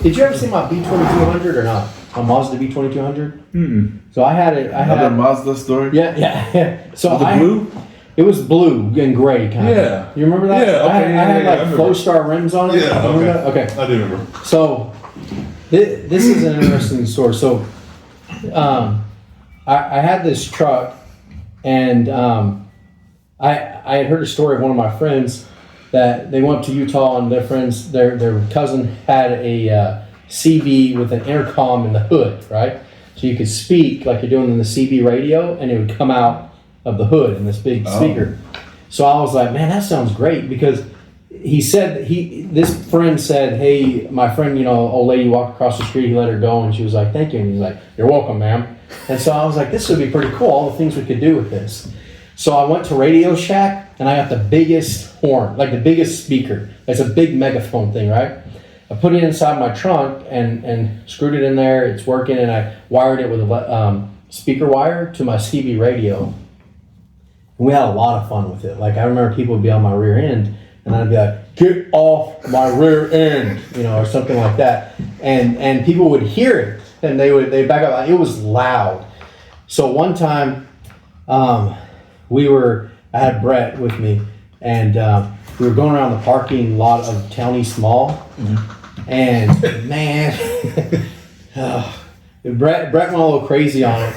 Did you ever see my B2200 or not? My Mazda B2200. So I had it. Another Mazda story. Yeah. So Was it blue? It was blue and gray kind of. Yeah. You remember that? Yeah, okay, I had I like remember. Flowstar rims on it. Yeah, Remember okay. that? Okay. I do remember. So this is an interesting story. So I had this truck, and I had heard a story of one of my friends that they went up to Utah, and their cousin had a CB with an intercom in the hood, right? So you could speak like you're doing in the CB radio, and it would come out of the hood in this big speaker. So I was like, man, that sounds great, because he said this friend said, hey, my friend, old lady walked across the street, he let her go, and she was like, thank you, and he's like, you're welcome, ma'am. And so I was like, this would be pretty cool, all the things we could do with this. So I went to Radio Shack, and I got the biggest horn, like the biggest speaker. It's a big megaphone thing, right? I put it inside my trunk and screwed it in there. It's working, and I wired it with a speaker wire to my CB radio. And we had a lot of fun with it. Like, I remember people would be on my rear end, and I'd be like, get off my rear end, or something like that. And people would hear it, and they'd back up. It was loud. So one time, I had Brett with me, and we were going around the parking lot of Town East Mall, and man, Brett went a little crazy on it,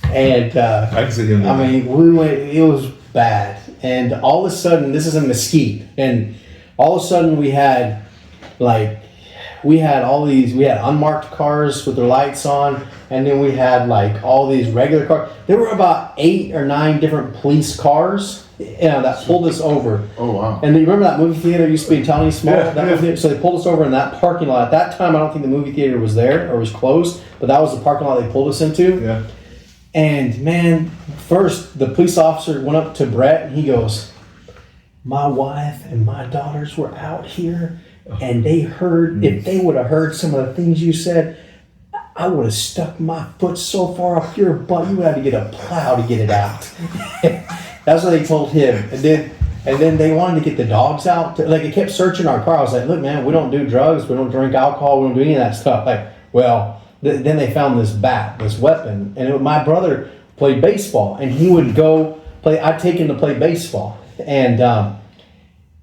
and I can see him. I mean, it was bad, and all of a sudden, this is in Mesquite, and all of a sudden we had unmarked cars with their lights on, and then we had like all these regular cars. There were about 8 or 9 different police cars that pulled us over. Oh, wow. And you remember that movie theater used to be in Town East Mall? Yeah, Movie theater? So they pulled us over in that parking lot. At that time, I don't think the movie theater was there or was closed, but that was the parking lot they pulled us into. Yeah. And man, first the police officer went up to Brett and he goes, my wife and my daughters were out here, and they heard, if they would have heard some of the things you said, I would have stuck my foot so far up your butt, you would have to get a plow to get it out. That's what they told him. And then they wanted to get the dogs out. They kept searching our car. I was like, look, man, we don't do drugs. We don't drink alcohol. We don't do any of that stuff. Then they found this bat, this weapon. And my brother played baseball, and he would go play. I'd take him to play baseball. And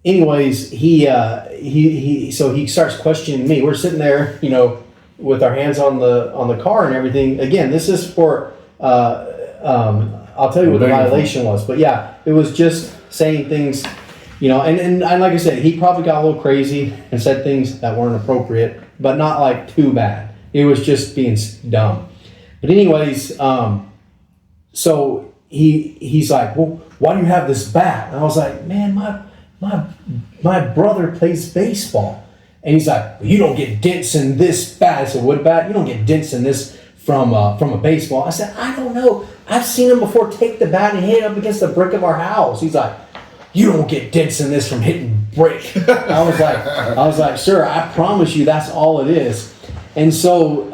anyways, he starts questioning me. We're sitting there, with our hands on the car and everything. Again, this is for I'll tell you what the violation was. But yeah, it was just saying things, and like I said, he probably got a little crazy and said things that weren't appropriate, but not like too bad. It was just being dumb. But anyways, so he's like, well, why do you have this bat? And I was like, man, my brother plays baseball. And he's like, well, you don't get dents in this bat. I said, what bat? You don't get dents in this from a baseball. I said, I don't know. I've seen him before take the bat and hit it up against the brick of our house. He's like, you don't get dents in this from hitting brick. I was like, sir, I promise you that's all it is. And so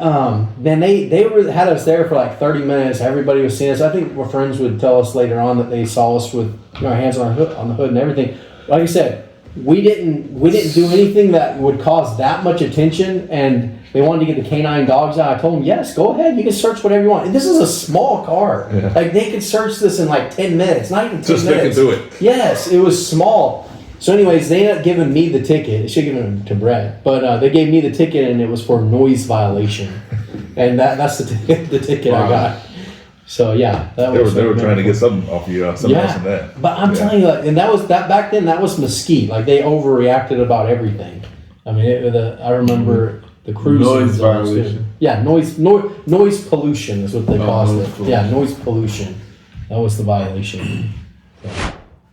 then they had us there for like 30 minutes. Everybody was seeing us. I think my friends would tell us later on that they saw us with our hands on the hood and everything. Like I said, we didn't do anything that would cause that much attention, and they wanted to get the canine dogs out. I told them, yes, go ahead. You can search whatever you want. And this is a small car. Yeah. Like, they could search this in like 10 minutes, not even 10 Just minutes. Just they can do it. Yes, it was small. So anyways, they ended up giving me the ticket. They should have given it to Brett. But they gave me the ticket, and it was for noise violation. And that's the ticket I got. So yeah, they were trying to get something off you, something else in that. But I'm telling you, and that was back then. That was Mesquite. Like, they overreacted about everything. I mean, I remember the cruise. Noise violation. Yeah, noise pollution is what they called it. Pollution. Yeah, noise pollution. That was the violation.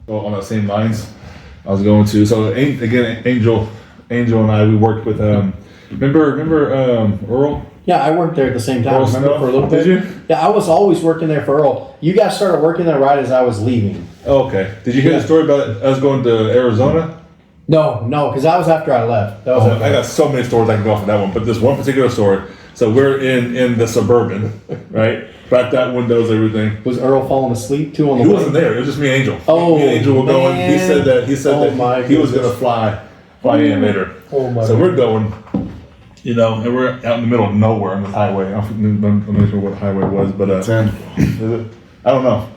Well, on the same lines, I was going to. So again, Angel and I, we worked with. Remember Earl? Yeah, I worked there at the same time. Remember, for a little bit. Did you? Yeah, I was always working there for Earl. You guys started working there right as I was leaving. Oh, okay. Did you hear the story about us going to Arizona? No, because that was after I left. I got so many stories I can go off of that one, but this one particular story. So we're in the Suburban, right? Wrapped out windows, everything. Was Earl falling asleep too on the way? He wasn't there. It was just me and Angel. Oh, me and Angel were going. Man. He said that he was going to fly in later. Oh my So we're going, You know, and we're out in the middle of nowhere on the highway. I'm not sure what highway it was, but 10. I don't know.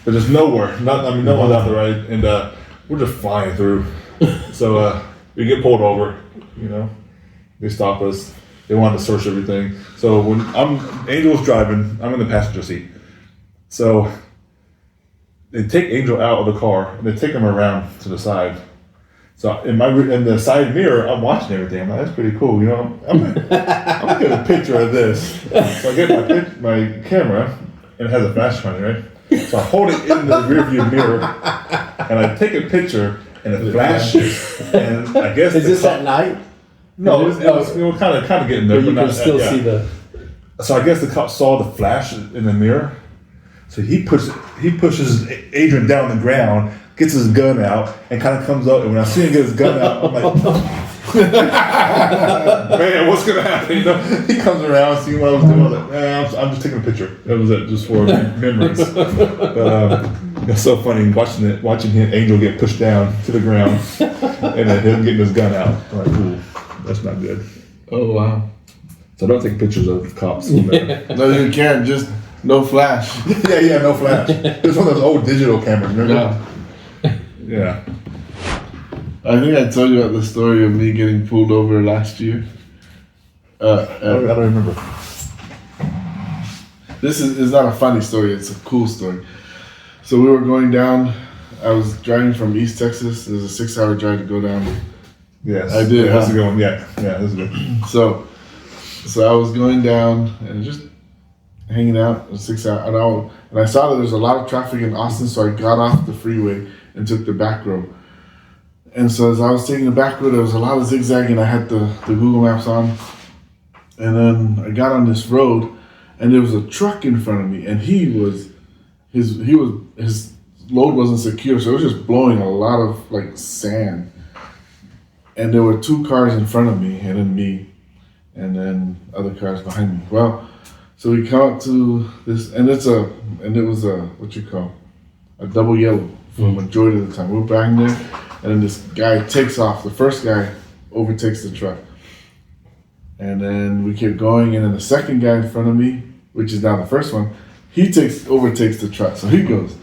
But there's nowhere. No one's out there, right? And we're just flying through. So we get pulled over. You know, they stop us. They wanted to search everything. So when Angel's driving, I'm in the passenger seat. So they take Angel out of the car and they take him around to the side. So in the side mirror, I'm watching everything. I'm like, that's pretty cool. You know, I'm gonna get a picture of this. So I get my camera and it has a flash on it, right? So I hold it in the rearview mirror and I take a picture and it flashes. And I guess Is this at night? No, it was kind of getting there, But you but can not still yeah. see the. So I guess the cop saw the flash in the mirror. So he pushes Adrian down on the ground, gets his gun out, and kind of comes up. And when I see him get his gun out, I'm like, man, what's gonna happen? You know, he comes around, see what I was doing. I was like, man, I'm just taking a picture. That was it, just for memories. But it's so funny watching him, Angel get pushed down to the ground, and then him getting his gun out. I'm like, ooh, that's not good. Oh, wow. So don't take pictures of cops. No, you can't. Just no flash. yeah, no flash. It's one of those old digital cameras, remember? Yeah. Yeah. I think I told you about the story of me getting pulled over last year. I don't remember. This is not a funny story. It's a cool story. So we were going down. I was driving from East Texas. It was a 6-hour drive to go down. Yes. I did, Yeah, that's huh? a good one. Yeah, that's good. So I was going down and just hanging out. It was 6 hours. And I saw that there was a lot of traffic in Austin, so I got off the freeway and took the back road. And so as I was taking the back road, there was a lot of zigzagging. I had the Google Maps on. And then I got on this road, and there was a truck in front of me, and his load wasn't secure, so it was just blowing a lot of like sand. And there were 2 cars in front of me, and then me, and then other cars behind me. Well, so we come up to this, and it was a double yellow for the majority of the time. We're back there, and then this guy takes off. The first guy overtakes the truck. And then we kept going, and then the second guy in front of me, which is now the first one, he overtakes the truck. So he goes.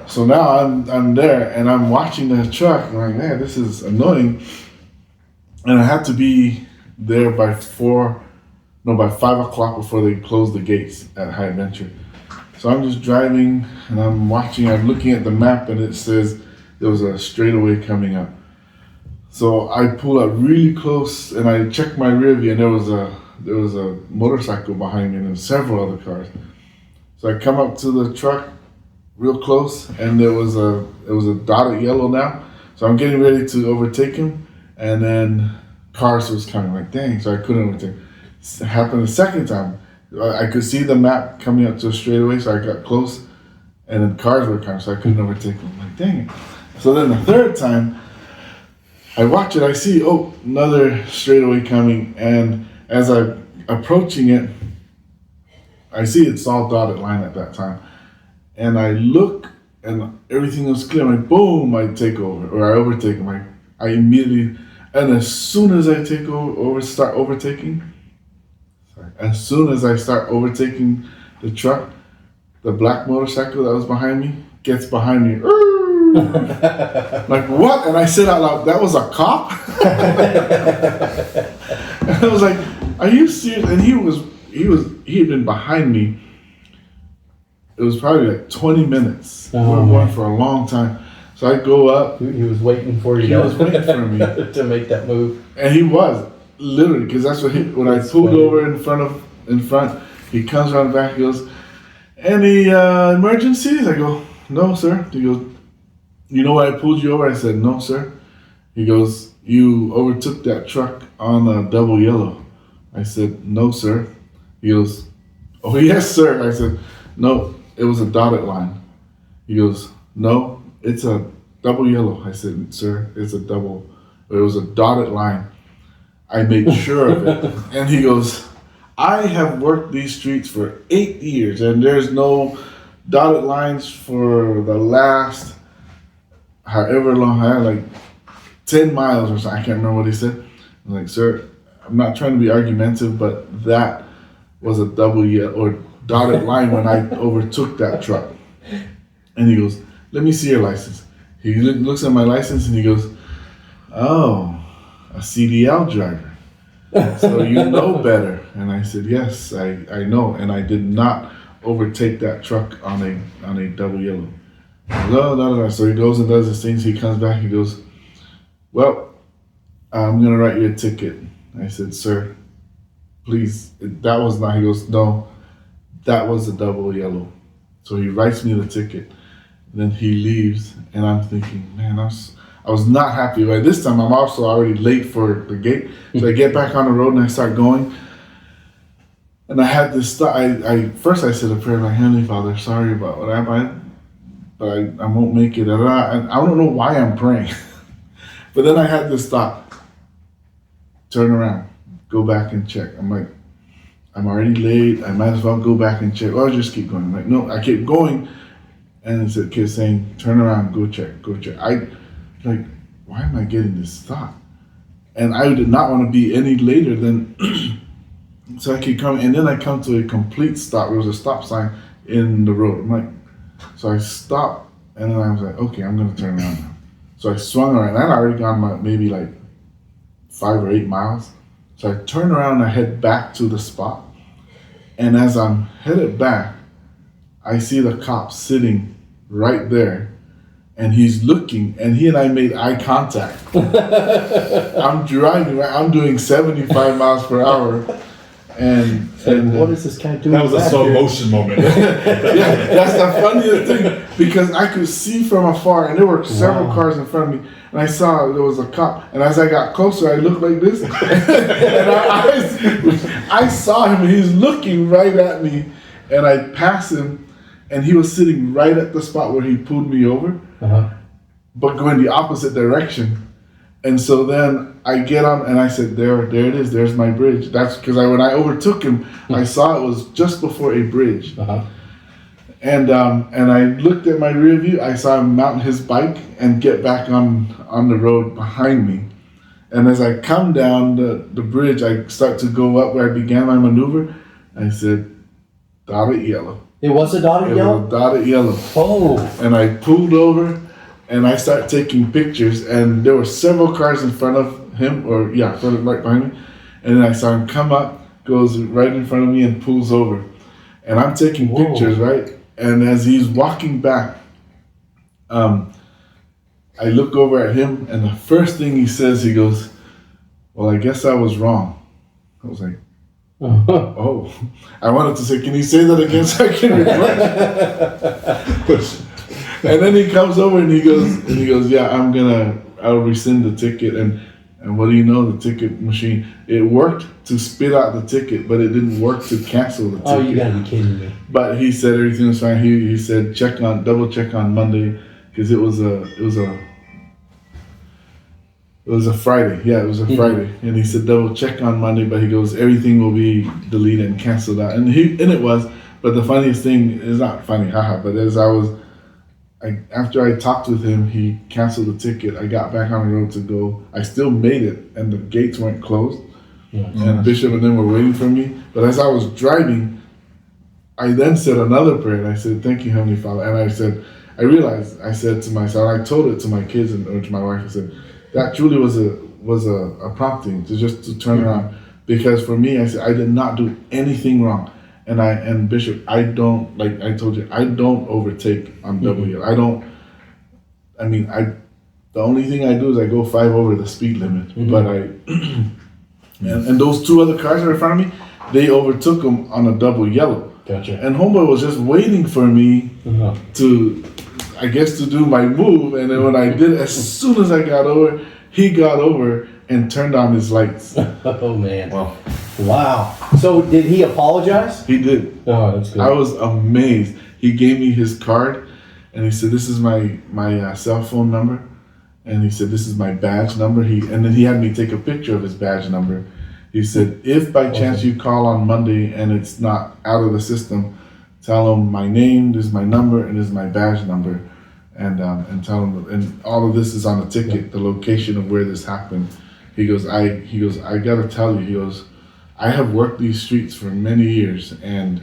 So now I'm there, and I'm watching the truck, and I'm like, man, this is annoying. And I had to be there by 5 o'clock before they close the gates at High Adventure. So I'm just driving, and I'm looking at the map, and it says there was a straightaway coming up. So I pull up really close, and I check my rear view, and there was a motorcycle behind me, and several other cars. So I come up to the truck real close, and it was a dotted yellow now. So I'm getting ready to overtake him, and then cars was coming. Like, dang! So I couldn't overtake. It happened the second time. I could see the map coming up to a straightaway, so I got close, and then cars were coming, so I couldn't overtake them. Like, dang it! So then the third time, I watch it, I see, another straightaway coming, and as I'm approaching it, I see it's all dotted line at that time. And I look, and everything was clear. I'm like, boom, I take over, or I overtake him. I immediately, and as soon as I start overtaking the truck, the black motorcycle that was behind me gets behind me. Like, what? And I said out loud, that was a cop? And I was like, are you serious? And he had been behind me. It was probably like 20 minutes. We were going for a long time. So I go up. He was waiting for you. He was waiting for me. To make that move. And he was, literally, because that's what when I pulled over in front, he comes around the back, he goes, any emergencies? I go, no, sir. He goes, you know why I pulled you over? I said, no, sir. He goes, you overtook that truck on a double yellow. I said, no, sir. He goes, oh, yes, sir. I said, no, it was a dotted line. He goes, no, it's a double yellow. I said, sir, it was a dotted line. I made sure of it. And he goes, I have worked these streets for 8 years, and there's no dotted lines for the last however long, I had like 10 miles or something. I can't remember what he said. I'm like, sir, I'm not trying to be argumentative, but that was a double yellow or dotted line when I overtook that truck. And he goes, let me see your license. He looks at my license and he goes, oh, a CDL driver. So you know better. And I said, yes, I know. And I did not overtake that truck on a double yellow. No. So he goes and does his things. He comes back. He goes, well, I'm going to write you a ticket. I said, sir, please, that was not. He goes, no, that was a double yellow. So he writes me the ticket. Then he leaves, and I'm thinking, man, I was not happy. By this time, I'm also already late for the gate. So I get back on the road and I start going. And I had this thought. First I said a prayer, like, Heavenly Father, sorry about what happened, but I won't make it. And I don't know why I'm praying. But then I had this thought, turn around, go back and check. I'm like, I'm already late. I might as well go back and check. Or I'll just keep going. I'm like, no, I keep going. And it's a kid saying, turn around, go check. I like, why am I getting this thought? And I did not want to be any later than, so I keep coming. And then I come to a complete stop. There was a stop sign in the road. I'm like, so I stopped. And then I was like, okay, I'm going to turn around now. So I swung around. I'd already gone maybe like 5 or 8 miles. So I turn around and I head back to the spot. And as I'm headed back, I see the cop sitting right there, and he's looking, and he and I made eye contact. I'm driving, I'm doing 75 miles per hour, and what is this guy doing? That was a slow motion moment. Yeah, that's the funniest thing, because I could see from afar, and there were several cars in front of me, and I saw there was a cop, and as I got closer, I looked like this, and I saw him, and he's looking right at me, and I passed him, and he was sitting right at the spot where he pulled me over, but going the opposite direction. And so then I get on, and I said, there it is, there's my bridge. That's because when I overtook him, I saw it was just before a bridge. And I looked at my rear view, I saw him mount his bike and get back on the road behind me. And as I come down the bridge, I start to go up where I began my maneuver. I said, dotted yellow. It was a dotted yellow? It was a dotted yellow. Oh. And I pulled over, and I started taking pictures, and there were several cars in front of him, right behind me. And then I saw him come up, goes right in front of me, and pulls over. And I'm taking pictures, right? And as he's walking back, I look over at him, and the first thing he says, he goes, well, I guess I was wrong. I was like, oh, I wanted to say, can you say that again so I can refresh? And then he comes over and he goes, yeah, I'll rescind the ticket. And what do you know, the ticket machine, it worked to spit out the ticket, but it didn't work to cancel the ticket. Oh, you gotta be kidding me. But he said everything was fine. He said double check on Monday, because it was a Friday. Yeah, it was a Friday. And he said, double check on Monday, but he goes, everything will be deleted and canceled out. And it was, but the funniest thing is not funny, but as after I talked with him, he canceled the ticket. I got back on the road to go. I still made it, and the gates weren't closed. And Bishop and them were waiting for me. But as I was driving, I then said another prayer, and I said, thank you, Heavenly Father. And I realized, I said to myself, I told it to my kids or to my wife, I said, that truly was a prompting to turn around, because for me, I said I did not do anything wrong, and Bishop, I don't, like I told you, I don't overtake on double yellow. The only thing I do is I go 5 over the speed limit, but and those 2 other cars that were in front of me, they overtook them on a double yellow. Gotcha. And homeboy was just waiting for me to do my move, and then when I did, as soon as I got over, he got over and turned on his lights. Oh man! Wow. So did he apologize? He did. Oh, that's good. I was amazed. He gave me his card, and he said, "This is my cell phone number," and he said, "This is my badge number." And then he had me take a picture of his badge number. He said, "If by chance you call on Monday and it's not out of the system, tell him my name, this is my number, and this is my badge number, and tell him." And all of this is on the ticket, the location of where this happened. He goes, I gotta tell you, he goes, I have worked these streets for many years, and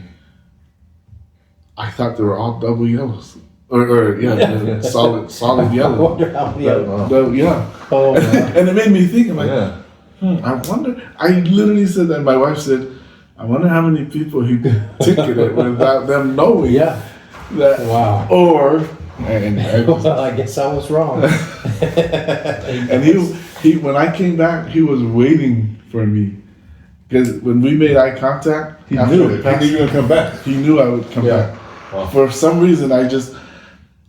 I thought they were all double yellows. Or yeah, solid I yellow. wonder how many of them. Yeah. Oh, wow. And it made me think, I'm like, Yeah. I wonder, I literally said that, my wife said, I wonder how many people he ticketed without them knowing Yeah. that. Wow. Or, and Well, I guess I was wrong. And he when I came back, he was waiting for me. Because when we made eye contact, He after knew. they He passed, knew you were gonna come back. he knew I would come Yeah. back. Wow. For some reason, I just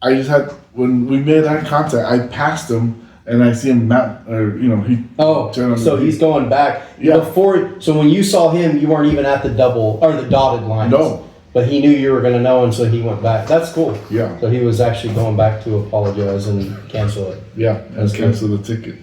had, when we made eye contact, I passed him and I see him mount, or, he. Oh, turned on so the- he's going back. Yeah. Before, so when you saw him, you weren't even at the double or the dotted lines. No. But he knew you were going to know, and so he went back. That's cool. Yeah. So he was actually going back to apologize and cancel it. Yeah, and That's good. cancel the ticket.